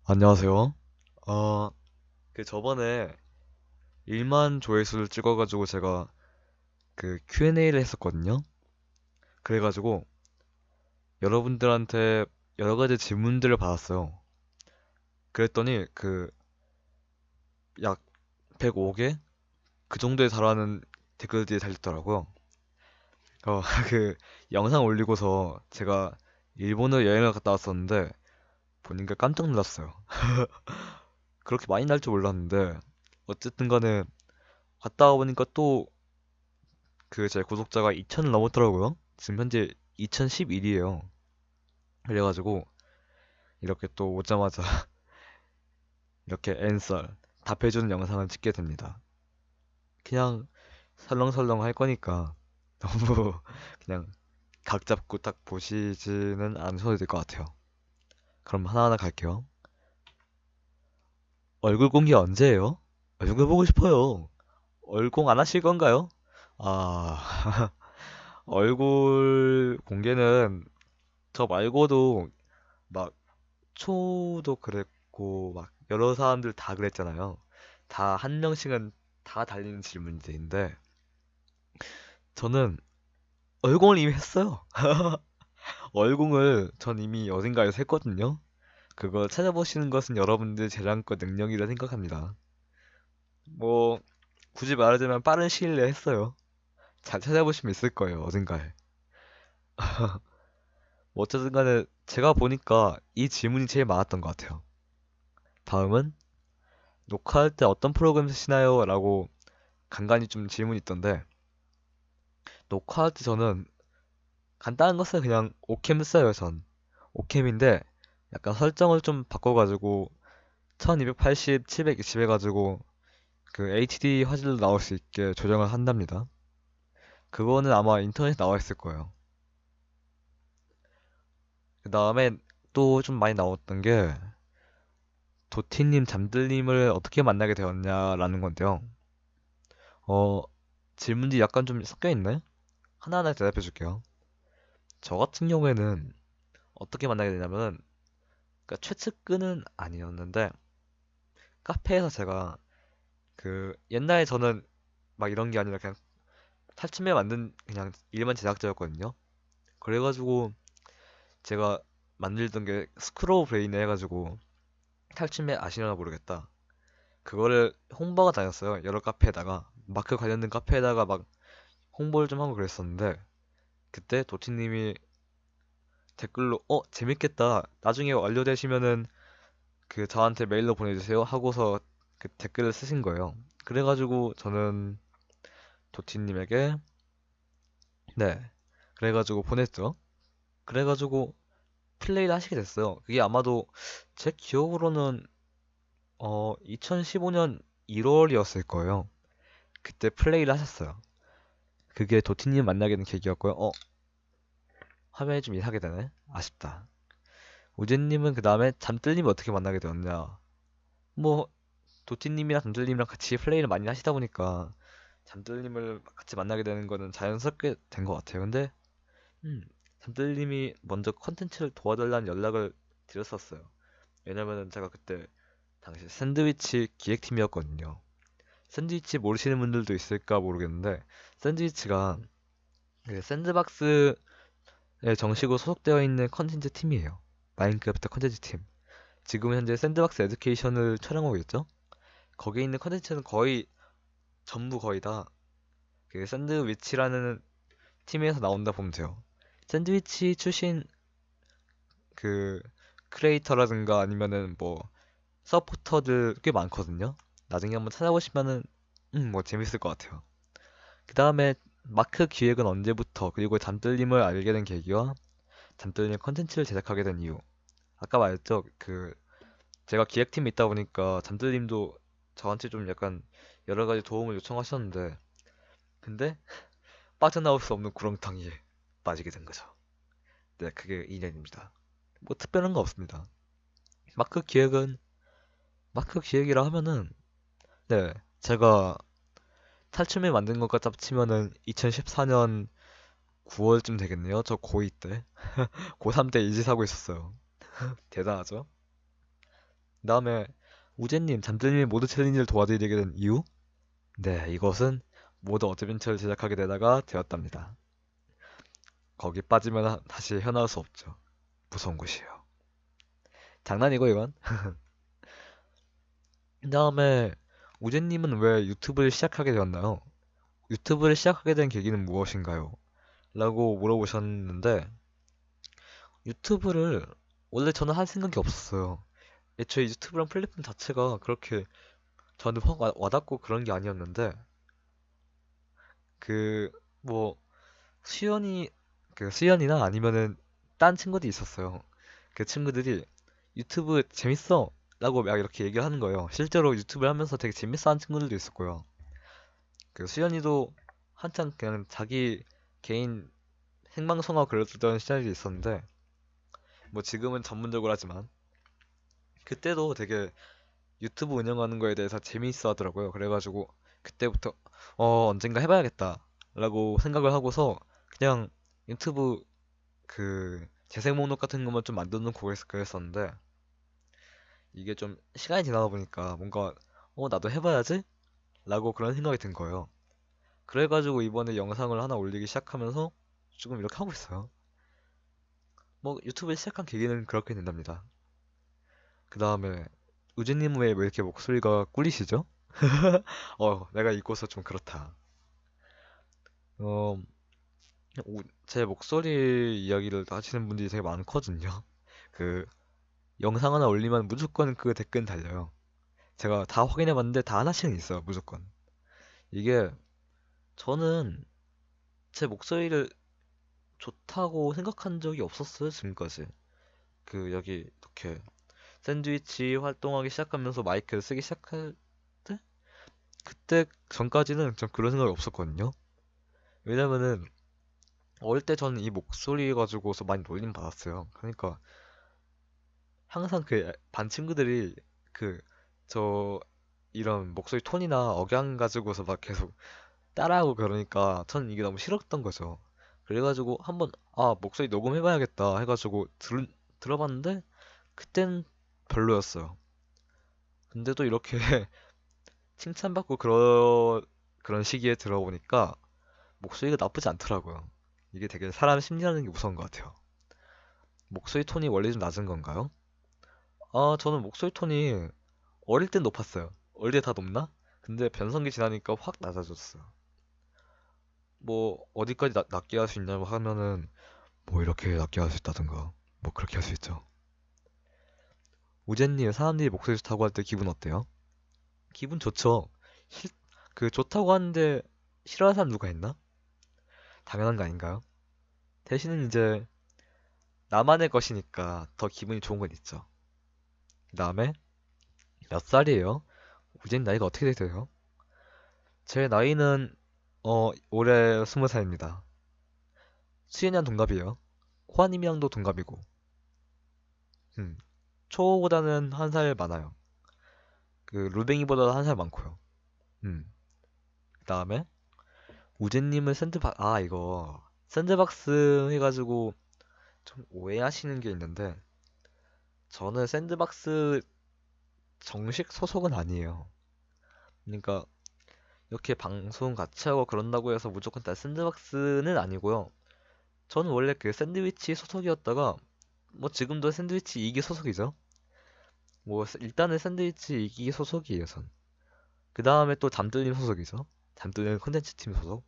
안녕하세요. 어, 저번에 1만 조회수를 찍어가지고 제가 그 Q&A를 했었거든요. 그래가지고 여러분들한테 여러 가지 질문들을 받았어요. 그랬더니 그 약 105개? 그 정도에 달하는 댓글들이 달렸더라고요. 어, 그 영상 올리고서 제가 일본을 여행을 갔다 왔었는데 보니까 깜짝 놀랐어요. 그렇게 많이 날 줄 몰랐는데 어쨌든 간에 갔다 와보니까 또 제 구독자가 2천을 넘었더라고요. 지금 현재 2011이에요. 그래가지고 이렇게 또 오자마자 이렇게 앤썰 답해주는 영상을 찍게 됩니다. 그냥 설렁설렁 할 거니까 너무 그냥 각 잡고 딱 보시지는 않으셔도 될 것 같아요. 그럼 하나하나 갈게요. 얼굴 공개 언제예요? 얼굴 보고 싶어요. 얼공 안 하실 건가요? 아, 얼굴 공개는 저 말고도 막 초도 그랬고 막 여러 사람들 다 그랬잖아요. 다 한 명씩은 다 달리는 질문들인데 저는 얼공을 이미 했어요. 얼공을 전 이미 어딘가에서 했거든요. 그걸 찾아보시는 것은 여러분들 재량권 능력이라 생각합니다. 뭐 굳이 말하자면 빠른 시일 내에 했어요. 잘 찾아보시면 있을 거예요, 어딘가에. 뭐 어쨌든 간에 제가 보니까 이 질문이 제일 많았던 것 같아요. 다음은 녹화할 때 어떤 프로그램 쓰시나요? 라고 간간히 좀 질문이 있던데 녹화할 때 저는 간단한 거 써요. 그냥 오캠 써요, 전. 오캠인데 약간 설정을 좀 바꿔가지고 1280, 720 해가지고 그 HD 화질로 나올 수 있게 조정을 한답니다. 그거는 아마 인터넷에 나와 있을 거예요. 그 다음에 또 좀 많이 나왔던 게 도티님 잠들님을 어떻게 만나게 되었냐라는 건데요. 어, 질문지 약간 좀 섞여 있네? 하나하나 대답해 줄게요. 저 같은 경우에는 어떻게 만나게 되냐면은 그러니까 최측근은 아니었는데 카페에서 제가 그 옛날에 저는 막 이런 게 아니라 그냥 탈춤에 만든 그냥 일반 제작자였거든요. 그래가지고 제가 만들던 게 스크로우 브레인에 해가지고 탈춤에 아시려나 모르겠다. 그거를 홍보가 다녔어요. 여러 카페에다가 마크 관련된 카페에다가 막 홍보를 좀 하고 그랬었는데 그때 도티님이 댓글로 재밌겠다. 나중에 완료되시면은 그 저한테 메일로 보내주세요 하고서 그 댓글을 쓰신 거예요. 그래가지고 저는 도티님에게 네 그래가지고 보냈죠. 그래가지고 플레이를 하시게 됐어요. 그게 아마도 제 기억으로는 2015년 1월이었을 거예요. 그때 플레이를 하셨어요. 그게 도티님 만나게 된 계기였고요. 화면이 좀 이상하게 되네. 아쉽다. 우재님은 그 다음에 잠들님 어떻게 만나게 되었냐? 뭐 도티님이랑 잠들님이랑 같이 플레이를 많이 하시다 보니까 잠들님을 같이 만나게 되는 거는 자연스럽게 된 것 같아요. 근데 음, 잠들님이 먼저 컨텐츠를 도와달라는 연락을 드렸었어요. 왜냐면은 제가 그때 당시 샌드위치 기획팀이었거든요. 샌드위치 모르시는 분들도 있을까 모르겠는데 샌드위치가 그 샌드박스에 정식으로 소속되어 있는 컨텐츠 팀이에요. 마인크래프트 컨텐츠 팀. 지금 현재 샌드박스 에듀케이션을 촬영하고 있죠. 거기에 있는 컨텐츠는 거의 전부 거의 다 그 샌드위치라는 팀에서 나온다 보면 돼요. 샌드위치 출신 그 크리에이터라든가 아니면은 뭐 서포터들 꽤 많거든요. 나중에 한번 찾아보시면은 뭐 재밌을 것 같아요. 그 다음에 마크 기획은 언제부터 그리고 잠들림을 알게 된 계기와 잠들림 컨텐츠를 제작하게 된 이유. 아까 말했죠. 제가 기획팀에 있다 보니까 잠들림도 저한테 좀 약간 여러 가지 도움을 요청하셨는데 근데 빠져나올 수 없는 구렁텅이에 빠지게 된 거죠. 네, 그게 인연입니다. 뭐 특별한 거 없습니다. 마크 기획은 마크 기획이라 하면은 네, 제가 탈춤에 만든 것과 합치면은 2014년 9월쯤 되겠네요. 저 고2 때. 고3 때 이지사고 있었어요. 대단하죠? 그다음에 우재님, 잠들님의 모드 챌린지를 도와드리게 된 이유? 네, 이것은 모드 어드벤처를 제작하게 되다가 되었답니다. 거기 빠지면 다시 헤어나올 수 없죠. 무서운 곳이에요. 장난이고 이건. 그다음에 우재님은 왜 유튜브를 시작하게 되었나요? 유튜브를 시작하게 된 계기는 무엇인가요? 라고 물어보셨는데 유튜브를 원래 저는 할 생각이 없었어요. 애초에 유튜브란 플랫폼 자체가 그렇게 저한테 확 와닿고 그런 게 아니었는데 그 뭐 수연이 수연이나 아니면은 딴 친구들이 있었어요. 그 친구들이 유튜브 재밌어 라고 막 이렇게 얘기를 하는 거예요. 실제로 유튜브를 하면서 되게 재밌어 하는 친구들도 있었고요. 그 수연이도 한창 그냥 자기 개인 생방송하고 그러던 시절이 있었는데 뭐 지금은 전문적으로 하지만 그때도 되게 유튜브 운영하는 거에 대해서 재미있어 하더라고요. 그래가지고 그때부터 언젠가 해봐야겠다 라고 생각을 하고서 그냥 유튜브 그 재생 목록 같은 것만 좀 만들어 놓고 그랬었는데 이게 좀 시간이 지나다 보니까 뭔가 나도 해봐야지 라고 그런 생각이 든 거예요. 그래가지고 이번에 영상을 하나 올리기 시작하면서 지금 이렇게 하고 있어요. 뭐 유튜브 시작한 계기는 그렇게 된답니다. 그 다음에 우진님은 왜 이렇게 목소리가 꿀리시죠? 내가 읽고서 좀 그렇다. 어, 제 목소리 이야기를 하시는 분들이 되게 많거든요. 그 영상 하나 올리면 무조건 그 댓글 달려요. 제가 다 확인해봤는데 다 하나씩은 있어요, 무조건. 이게 저는 제 목소리를 좋다고 생각한 적이 없었어요, 지금까지. 그 여기 이렇게 샌드위치 활동하기 시작하면서 마이크를 쓰기 시작할 때? 그때 전까지는 전 그런 생각이 없었거든요. 왜냐면은 어릴 때 저는 이 목소리 가지고서 많이 놀림 받았어요. 그러니까 항상 그 반 친구들이 그 저 이런 목소리 톤이나 억양 가지고서 막 계속 따라하고 그러니까 저는 이게 너무 싫었던 거죠. 그래가지고 한번 목소리 녹음해봐야겠다 해가지고 들어봤는데 그땐 별로였어요. 근데 또 이렇게 칭찬받고 그런 시기에 들어보니까 목소리가 나쁘지 않더라고요. 이게 되게 사람 심리라는 게 무서운 것 같아요. 목소리 톤이 원래 좀 낮은 건가요? 저는 목소리 톤이 어릴 땐 높았어요. 어릴 때 다 높나? 근데 변성기 지나니까 확 낮아졌어요. 뭐 어디까지 낮게 할 수 있냐고 하면은 뭐 이렇게 낮게 할 수 있다든가 뭐 그렇게 할 수 있죠. 우젠님 사람들이 목소리 좋다고 할 때 기분 어때요? 기분 좋죠. 시- 그 좋다고 하는데 싫어하는 사람 누가 있나? 당연한 거 아닌가요? 대신은 이제 나만의 것이니까 더 기분이 좋은 건 있죠. 그 다음에 몇 살이에요? 우진 나이가 어떻게 되세요? 제 나이는 올해 20살입니다. 수인이랑 동갑이에요. 호아님이랑도 동갑이고. 음, 초보다는 한 살 많아요. 그 루뱅이보다 한 살 많고요. 그 다음에 우진님은 이거 샌드박스 해가지고 좀 오해하시는 게 있는데 저는 샌드박스 정식 소속은 아니에요. 그러니까 이렇게 방송 같이 하고 그런다고 해서 무조건 다 샌드박스는 아니고요. 저는 원래 그 샌드위치 소속이었다가 뭐 지금도 샌드위치 2기 소속이죠. 뭐 일단은 샌드위치 2기 소속이에요, 전. 그 다음에 또 잠들림 소속이죠. 잠들림 콘텐츠 팀 소속.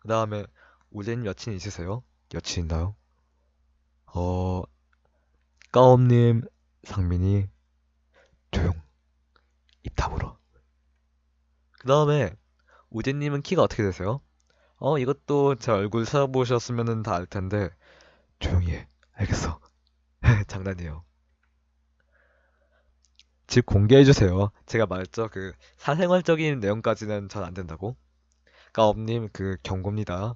그 다음에 우재님 여친 있으세요? 여친 있나요? 어, 까옴님, 상민이 조용, 입 다물어. 그 다음에 우재님은 키가 어떻게 되세요? 이것도 제 얼굴 찾아보셨으면 다 알 텐데 조용히 해. 알겠어. 장난이에요. 집 공개해주세요. 제가 말했죠. 그 사생활적인 내용까지는 전 안 된다고. 까옴님 그 경고입니다.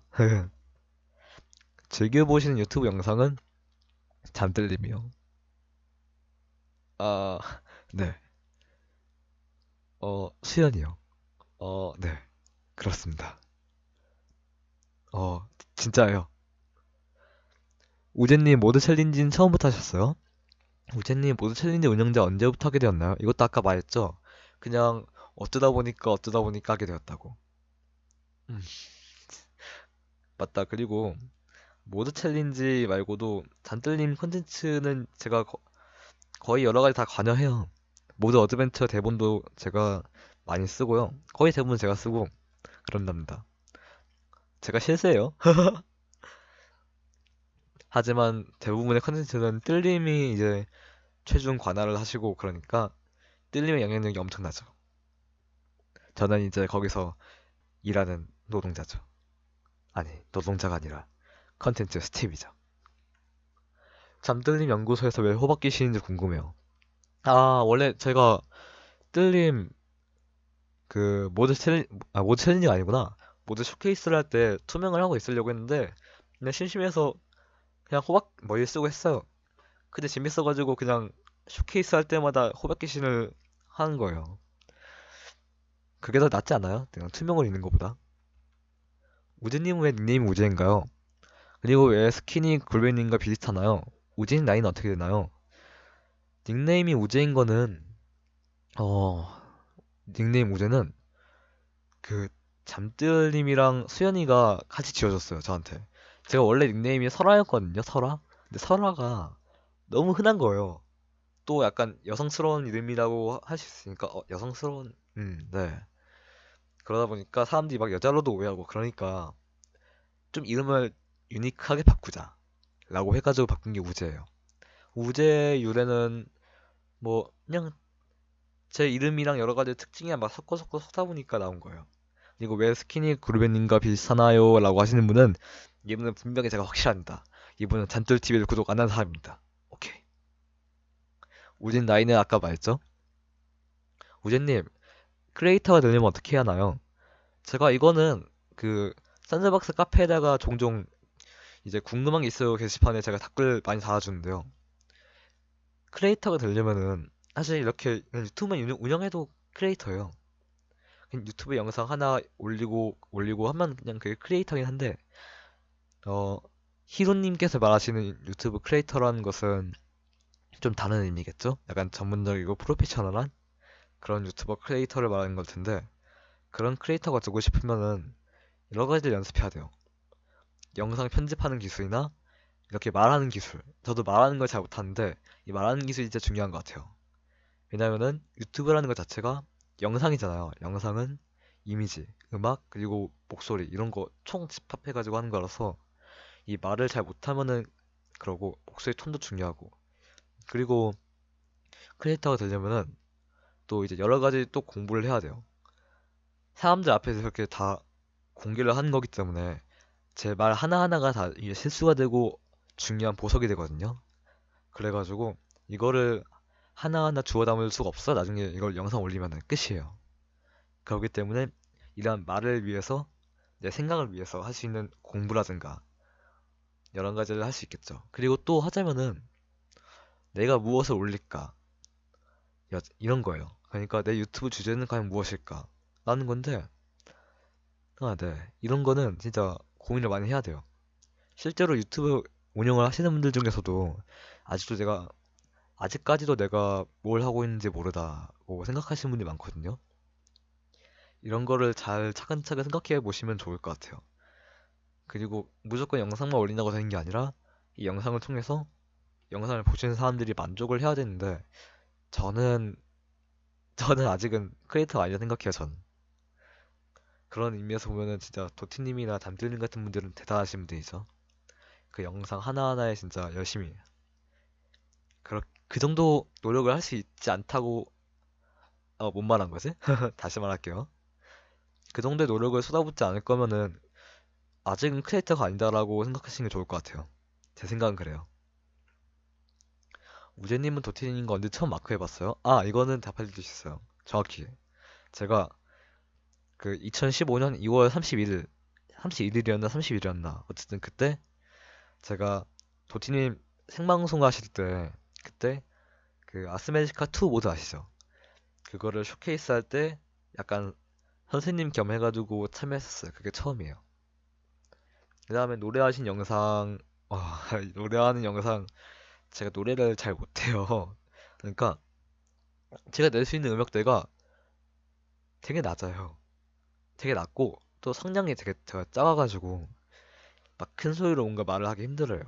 즐겨보시는 유튜브 영상은 잠들림이요. 아, 네. 수연이요. 네. 그렇습니다. 어, 진짜예요. 우재님 모드 챌린지는 처음부터 하셨어요? 우재님 모드 챌린지 운영자 언제부터 하게 되었나요? 이것도 아까 말했죠? 그냥 어쩌다 보니까 하게 되었다고. 음, 맞다. 그리고 모드 챌린지 말고도 잔들님 컨텐츠는 제가 거의 여러 가지 다 관여해요. 모드 어드벤처 대본도 제가 많이 쓰고요. 거의 대부분 제가 쓰고 그런답니다. 제가 실세예요. 하지만 대부분의 컨텐츠는 뜰님이 이제 최종 관할을 하시고 그러니까 뜰님의 영향력이 엄청나죠. 저는 이제 거기서 일하는 노동자죠. 아니, 노동자가 아니라 컨텐츠 스팀이죠. 잠들림 연구소에서 왜 호박 끼시는지 궁금해요. 아, 원래 제가 뜰림 모드 챌린지가 아니구나. 모드 쇼케이스를 할 때 투명을 하고 있으려고 했는데 그냥 심심해서 그냥 호박 머리 쓰고 했어요. 근데 재밌어가지고 그냥 쇼케이스 할 때마다 호박 귀신을 하는 거예요. 그게 더 낫지 않아요? 그냥 투명을 있는 것보다. 우진님은 왜 닉네임이 우재인가요? 그리고 왜 스키니 골뱅님과 비슷하나요? 우진 라인은 어떻게 되나요? 닉네임이 우재인 거는 어 닉네임 우재는 그 잠들님이랑 수연이가 같이 지어줬어요 저한테. 제가 원래 닉네임이 설아였거든요 설아. 근데 설아가 너무 흔한 거예요. 또 약간 여성스러운 이름이라고 할 수 있으니까 여성스러운 네. 그러다 보니까 사람들이 막 여자로도 오해하고 그러니까 좀 이름을 유니크하게 바꾸자 라고 해가지고 바꾼 게 우재예요. 우재 유래는 뭐 그냥 제 이름이랑 여러 가지 특징이 막 섞어 섞다 보니까 나온 거예요. 그리고 왜 스키니 그루베님과 비슷하나요? 라고 하시는 분은 이분은 분명히 제가 확실합니다. 이분은 잔돌TV를 구독 안 한 사람입니다. 오케이. 우진 나이는 아까 말했죠? 우진님, 크리에이터가 되려면 어떻게 해야 하나요? 제가 이거는 그 샌드박스 카페에다가 종종 이제 궁금한 게 있어요 게시판에 제가 댓글 많이 달아주는데요. 크리에이터가 되려면은 사실 이렇게 그냥 유튜브만 운영해도 크리에이터예요. 그냥 유튜브 영상 하나 올리고 하면 그냥 그게 크리에이터긴 한데 어 히로님께서 말하시는 유튜브 크리에이터라는 것은 좀 다른 의미겠죠? 약간 전문적이고 프로페셔널한 그런 유튜버 크리에이터를 말하는 걸 텐데 그런 크리에이터가 되고 싶으면은 여러 가지를 연습해야 돼요. 영상 편집하는 기술이나 이렇게 말하는 기술. 저도 말하는 걸 잘 못하는데 이 말하는 기술이 진짜 중요한 것 같아요. 왜냐면은 유튜브라는 것 자체가 영상이잖아요. 영상은 이미지, 음악, 그리고 목소리 이런 거 총 집합해가지고 하는 거라서 이 말을 잘 못하면은 그러고 목소리 톤도 중요하고 그리고 크리에이터가 되려면은 또 이제 여러 가지 또 공부를 해야 돼요. 사람들 앞에서 이렇게 다 공개를 하는 거기 때문에 제 말 하나하나가 다 이게 실수가 되고 중요한 보석이 되거든요. 그래가지고 이거를 하나하나 주워 담을 수가 없어. 나중에 이걸 영상 올리면 끝이에요. 그렇기 때문에 이런 말을 위해서 내 생각을 위해서 할 수 있는 공부라든가 여러 가지를 할 수 있겠죠. 그리고 또 하자면은 내가 무엇을 올릴까 이런 거예요. 그러니까 내 유튜브 주제는 과연 무엇일까 라는 건데 네 이런 거는 진짜 고민을 많이 해야 돼요. 실제로 유튜브 운영을 하시는 분들 중에서도 아직까지도 내가 뭘 하고 있는지 모르다고 생각하시는 분이 많거든요. 이런 거를 잘 차근차근 생각해 보시면 좋을 것 같아요. 그리고 무조건 영상만 올린다고 되는 게 아니라 이 영상을 통해서 영상을 보시는 사람들이 만족을 해야 되는데 저는 저는 아직은 크리에이터가 아니라 생각해요. 전 그런 의미에서 보면은 진짜 도티님이나 담들님 같은 분들은 대단하신 분들이죠. 그 영상 하나하나에 진짜 열심히 그 정도 노력을 할 수 있지 않다고 못 말한 거지? 다시 말할게요. 그 정도의 노력을 쏟아붓지 않을 거면은 아직은 크리에이터가 아니다라고 생각하시는 게 좋을 것 같아요. 제 생각은 그래요. 우재님은 도티님과 언제 처음 마크 해봤어요? 아, 이거는 답해줄 수 있어요. 정확히. 제가 그 2015년 2월 31일, 31일이었나 30일이었나. 어쨌든 그때 제가 도티님 생방송 하실 때, 그때 그 아스메디카 2 모드 아시죠? 그거를 쇼케이스 할 때 약간 선생님 겸 해가지고 참여했었어요. 그게 처음이에요. 그 다음에 노래하신 영상, 어, 노래하는 영상 제가 노래를 잘 못해요. 그러니까 제가 낼 수 있는 음역대가 되게 낮아요. 되게 낮고 또 성량이 되게 제가 작아가지고 막 큰 소리로 뭔가 말을 하기 힘들어요.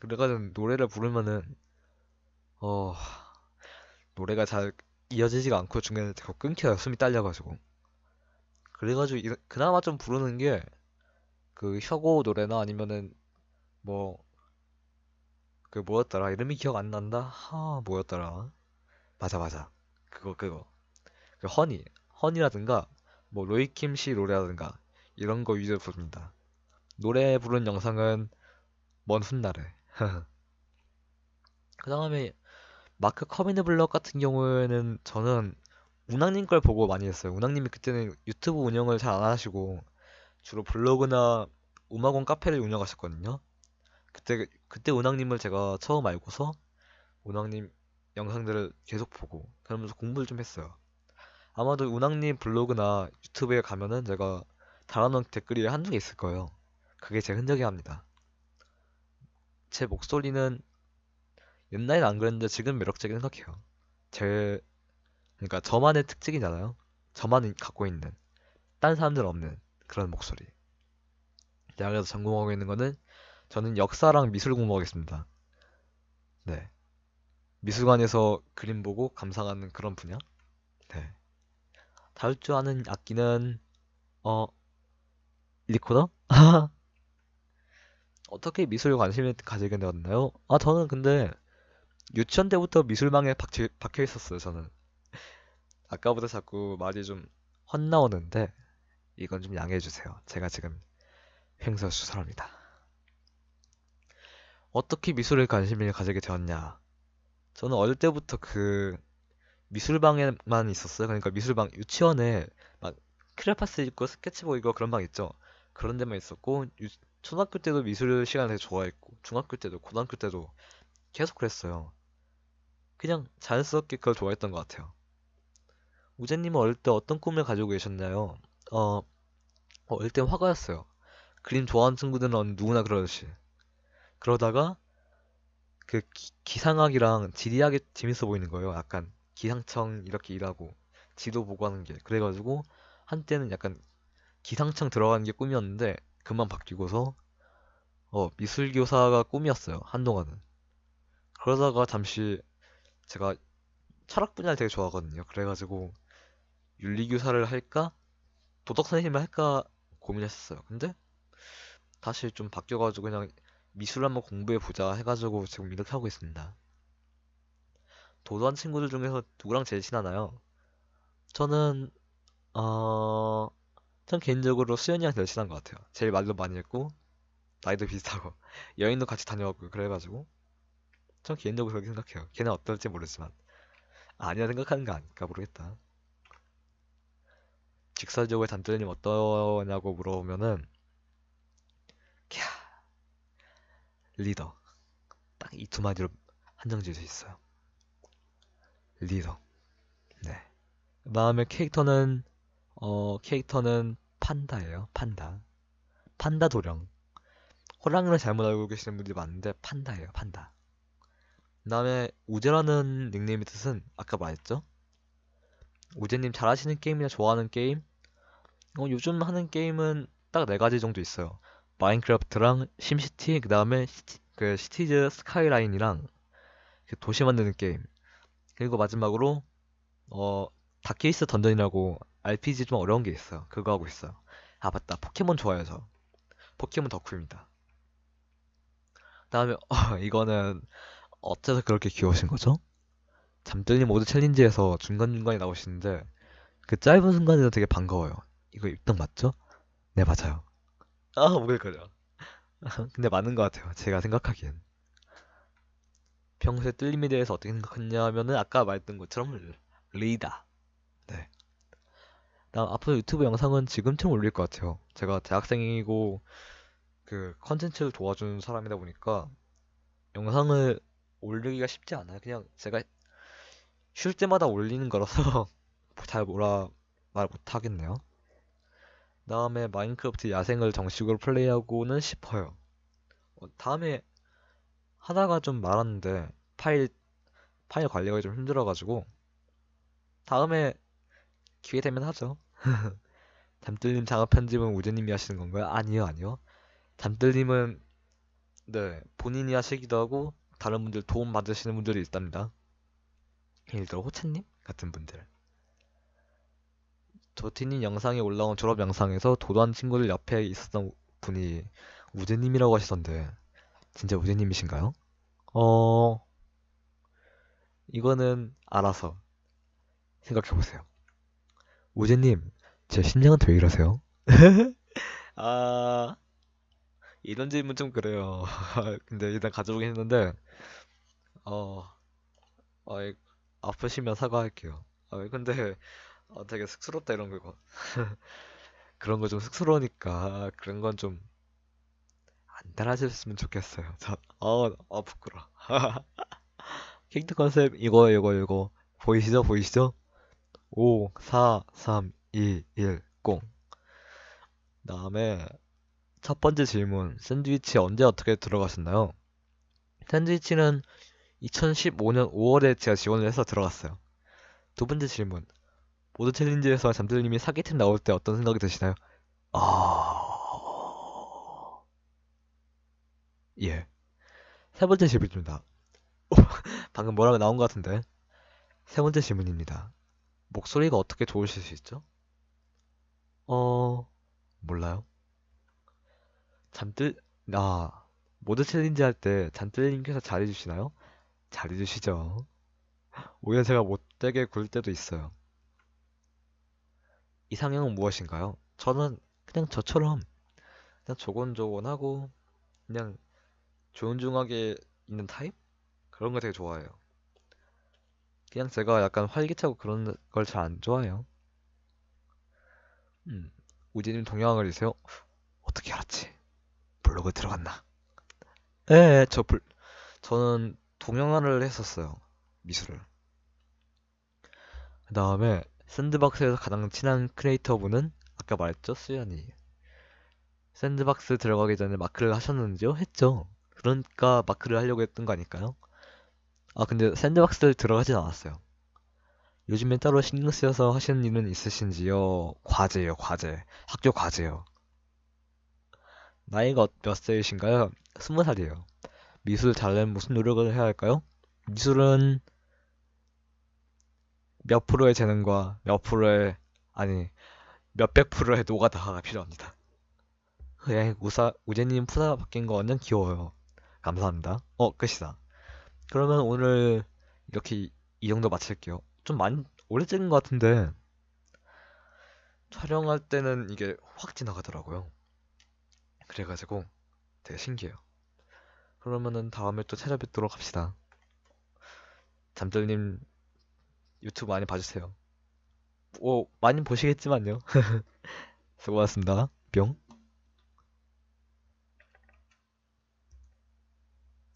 그래가지고 노래를 부르면은 어 노래가 잘 이어지지가 않고 중간에 자꾸 끊겨요. 숨이 딸려가지고. 그래가지고 그나마 좀 부르는 게 그 혁오 노래나 아니면은 뭐 그 뭐였더라 이름이 기억 안 난다. 뭐였더라. 맞아 맞아. 그거 그 허니라든가 뭐 로이킴 씨 노래라든가 이런 거 위주로 부릅니다. 노래 부르는 영상은 먼 훗날에. 그 다음에 마크 커미너블럭 같은 경우에는 저는 운항님 걸 보고 많이 했어요. 운항님이 그때는 유튜브 운영을 잘 안 하시고 주로 블로그나 음악원 카페를 운영하셨거든요. 그때 운항님을 제가 처음 알고서 운항님 영상들을 계속 보고 그러면서 공부를 좀 했어요. 아마도 운항님 블로그나 유튜브에 가면은 제가 달아놓은 댓글이 한두 개 있을 거예요. 그게 제 흔적이 합니다. 제 목소리는 옛날엔 안 그랬는데 지금 매력적인 생각해요. 제 그러니까 저만의 특징이잖아요. 저만 갖고 있는 딴 사람들은 없는 그런 목소리. 대학에서 전공하고 있는 거는 저는 역사랑 미술 공부하겠습니다. 네. 미술관에서 그림 보고 감상하는 그런 분야? 네. 다룰 줄 아는 악기는 어 리코더? 어떻게 미술에 관심을 가지게 되었나요? 저는 근데 유치원 때부터 미술방에 박혀 있었어요, 저는. 아까보다 자꾸 말이 좀 헛나오는데 이건 좀 양해해 주세요. 제가 지금 횡설수설합니다. 어떻게 미술에 관심을 가지게 되었냐? 저는 어릴 때부터 그 미술방에만 있었어요. 그러니까 미술방 유치원에 막 크레파스 있고 스케치북 있고 그런 방 있죠. 그런 데만 있었고 초등학교 때도 미술 시간을 되게 좋아했고 중학교 때도 고등학교 때도 계속 그랬어요. 그냥 자연스럽게 그걸 좋아했던 것 같아요. 우재님은 어릴 때 어떤 꿈을 가지고 계셨나요? 어, 어릴 땐 화가였어요. 그림 좋아하는 친구들은 누구나 그러듯이. 그러다가 그 기상학이랑 지리학이 재밌어 보이는 거예요. 약간 기상청 이렇게 일하고 지도 보고 하는 게. 그래가지고 한때는 약간 기상청 들어가는 게 꿈이었는데 그만 바뀌고서 미술교사가 꿈이었어요. 한동안은. 그러다가 잠시 제가 철학 분야를 되게 좋아하거든요. 그래가지고 윤리교사를 할까? 도덕 선생님을 할까 고민했었어요. 근데 다시 좀 바뀌어가지고 그냥 미술 한번 공부해보자 해가지고 지금 이렇게 하고 있습니다. 도도한 친구들 중에서 누구랑 제일 친하나요? 저는 어... 전 개인적으로 수현이랑 제일 친한 것 같아요. 제일 말도 많이 했고 나이도 비슷하고 여행도 같이 다녀왔고 그래가지고 전 개인적으로 그렇게 생각해요. 걔는 어떨지 모르지만 아니라 생각하는 거 아닐까 모르겠다. 직설적으로 단들님 어떠냐고 물어보면은 캬 리더 딱 이 두 마디로 한정 지을 수 있어요. 리더. 네. 그다음에 캐릭터는 판다예요. 판다. 판다 도령. 호랑이를 잘못 알고 계시는 분들이 많은데 판다예요. 판다. 그다음에 우재라는 닉네임의 뜻은 아까 말했죠? 우재님 잘하시는 게임이나 좋아하는 게임? 요즘 하는 게임은 딱 네 가지 정도 있어요. 마인크래프트랑 심시티, 그다음에 그 시티즈 스카이라인이랑 그 도시 만드는 게임. 그리고 마지막으로 어 다케이스 던전이라고 RPG 좀 어려운 게 있어요. 그거 하고 있어요. 아 맞다. 포켓몬 좋아해요 저. 포켓몬 덕후입니다. 그다음에 이거는 어째서 그렇게 귀여우신 거죠? 잠들님 모드 챌린지에서 중간중간에 나오시는데 그 짧은 순간에도 되게 반가워요. 이거 입덕 맞죠? 네 맞아요. 오글거려. 근데 맞는 것 같아요. 제가 생각하기엔. 평소에 뜰림에 대해서 어떻게 생각했냐면은 아까 말했던 것처럼 리다. 네. 나 앞으로 유튜브 영상은 지금처럼 올릴 것 같아요. 제가 대학생이고 그 컨텐츠를 도와주는 사람이다 보니까 영상을 올리기가 쉽지 않아요. 그냥 제가 쉴 때마다 올리는 거라서 잘 뭐라 말 못하겠네요. 다음에 마인크래프트 야생을 정식으로 플레이하고는 싶어요. 다음에 하다가 좀 말았는데 파일 관리가 좀 힘들어가지고 다음에 기회 되면 하죠. 잠들님 작업 편집은 우재님이 하시는 건가요? 아니요, 아니요. 잠들님은 네 본인이 하시기도 하고 다른 분들 도움 받으시는 분들이 있답니다. 예를 들어 호찬님 같은 분들. 도티님 영상에 올라온 졸업 영상에서 도도한 친구들 옆에 있었던 분이 우재님이라고 하시던데 진짜 우재님이신가요? 어, 이거는 알아서 생각해보세요. 우재님, 제 심장한테 왜 이러세요? 아, 이런 질문 좀 그래요. 근데 일단 가져오긴 했는데, 어, 이- 아프시면 사과할게요. 근데 되게 쑥스럽다 이런 거. 그런 거 좀 쑥스러우니까 그런 건 좀 안 달아주셨으면 좋겠어요. 부끄러. 캐릭터 컨셉 이거 보이시죠? 보이시죠? 5, 4, 3, 2, 1, 0. 다음에 첫 번째 질문. 샌드위치 언제 어떻게 들어가셨나요? 샌드위치는 2015년 5월에 제가 지원을 해서 들어갔어요. 두 번째 질문. 모드 챌린지에서 잠들님이 사기템 나올 때 어떤 생각이 드시나요? 아, 예. 세 번째 질문입니다. 방금 뭐라고 나온 것 같은데. 세 번째 질문입니다. 목소리가 어떻게 좋으실 수 있죠? 어, 몰라요. 잠들, 모드 챌린지 할 때 잠들님께서 잘해주시나요? 잘해주시죠. 오히려 제가 못되게 굴 때도 있어요. 이상형은 무엇인가요? 저는 그냥 저처럼 그냥 조곤조곤하고 그냥 조용조용하게 있는 타입? 그런 거 되게 좋아해요. 그냥 제가 약간 활기차고 그런 걸 잘 안 좋아해요. 음, 우재님 동양학을이세요? 어떻게 알았지? 블로그 들어갔나? 예, 저는 동영화를 했었어요. 미술을. 그 다음에 샌드박스에서 가장 친한 크리에이터분은 아까 말했죠? 수연이. 샌드박스 들어가기 전에 마크를 하셨는지요? 했죠. 그러니까 마크를 하려고 했던 거 아닐까요? 근데 샌드박스를 들어가진 않았어요. 요즘엔 따로 신경 쓰여서 하시는 일은 있으신지요? 과제요, 과제. 학교 과제요. 나이가 몇 살이신가요? 20살이에요. 미술 잘하려면 무슨 노력을 해야 할까요? 미술은 몇 프로의 재능과 아니, 몇백 프로의 노가다가 필요합니다. 우재님 푸사 바뀐 거 완전 귀여워요. 감사합니다. 끝이다. 그러면 오늘 이렇게 이 정도 마칠게요. 좀 많이 오래 찍은 것 같은데 촬영할 때는 이게 확 지나가더라고요. 그래가지고 되게 신기해요. 그러면은 다음에 또 찾아뵙도록 합시다. 잠들님 유튜브 많이 봐주세요. 많이 보시겠지만요. 수고하셨습니다. 뿅.